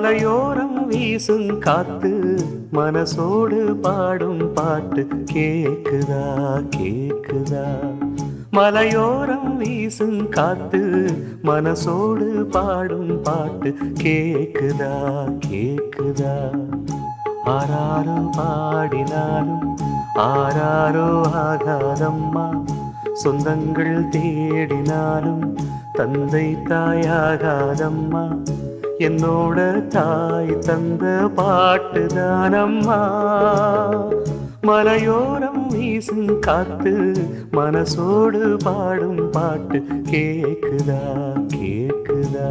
மலையோரம் வீசும் காத்து மனசோடு பாடும் பாட்டு கேக்குதா கேக்குதா. மலையோரம் வீசும் காத்து மனசோடு பாடும் பாட்டு கேக்குதா கேக்குதா. ஆராரோ பாடினாலும் ஆராரோ ஆகாதம்மா, சொந்தங்கள் தேடினாலும் தந்தை தாயாகாதம்மா. என்னோட தாய் தந்த பாட்டுதானம்மா. மலையோரம் வீசும் காத்து மனசோடு பாடும் பாட்டு கேக்குதா கேக்குதா.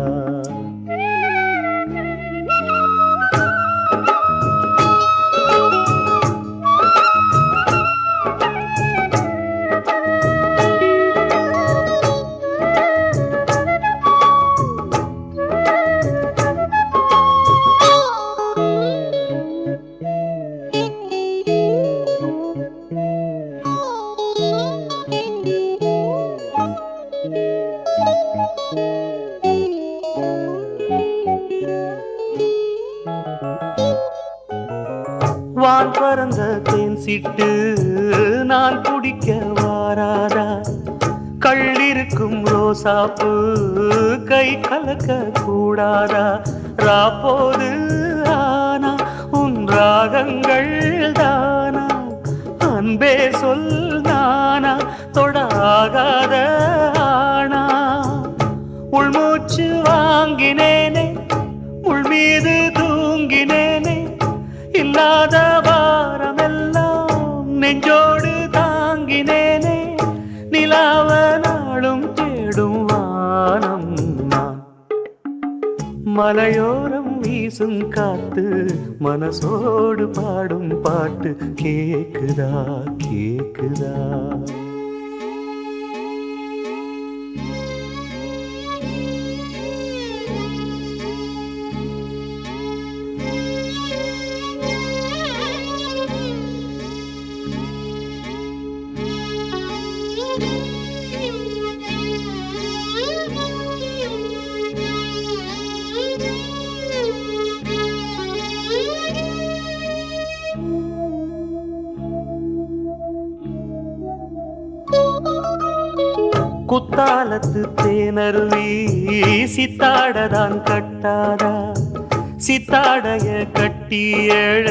வான் பறந்த தேன் சிட்டு நான் குடிக்க வாராதா. கள்ளிருக்கும் ரோசாப்பு கை கலக்க கூடாதா. ராப்போது ஆனா உன் ராகங்கள் தானா, அன்பே சொல் நானா தொடாகாத ஆனா. உள்மூச்சு வாங்கினேனே உள் மீது தூங்கினேனே, இல்லாத வாரமெல்லாம் நெஞ்சோடு தாங்கினேனே. நிலாவ நாளும் தேடும் வானம் நான். மலையோரம் வீசும் காத்து மனசோடு பாடும் பாட்டு கேக்குதா கேக்குதா. குத்தாலத்து தேனருவி சித்தாடதான் கட்டாதா. சித்தாடைய கட்டி எழ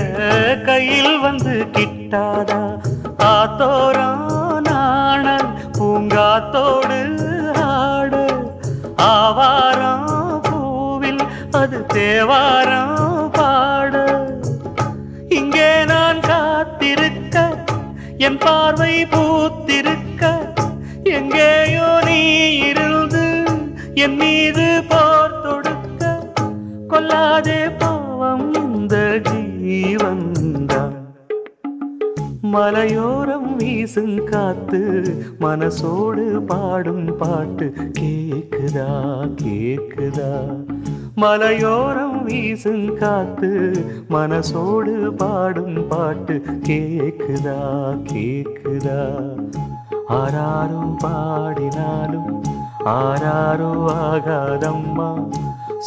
கையில் வந்து கிட்டாதா. ஆத்தோரம் நாணல் பூங்காத்தோடு ஆட, ஆவாரம் பூவில் அது தேவாரம் பாட. இங்கே நான் காத்திருக்க என் பார்வை பூத்திருக்க, எங்கேயோ நீ இருந்து என் மீது போர் தொடுக்க. கொல்லாதே பாவம் இந்த ஜீவன்தான். மலையோரம் வீசும் காத்து மனசோடு பாடும் பாட்டு கேக்குதா கேக்குதா. மலையோரம் வீசும் காத்து மனசோடு பாடும் பாட்டு கேக்குதா கேக்குதா. ஆராரோ பாடினாலும் ஆராரோ ஆகாதம்மா,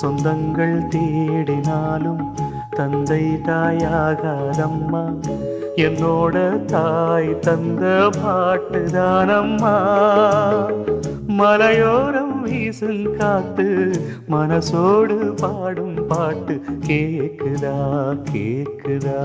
சொந்தங்கள் தேடினாலும் தந்தை தாயாகாதம்மா. என்னோட தாய் தந்த பாட்டுதானம்மா. மலையோரம் வீசும் காத்து மனசோடு பாடும் பாட்டு கேக்குதா கேக்குதா.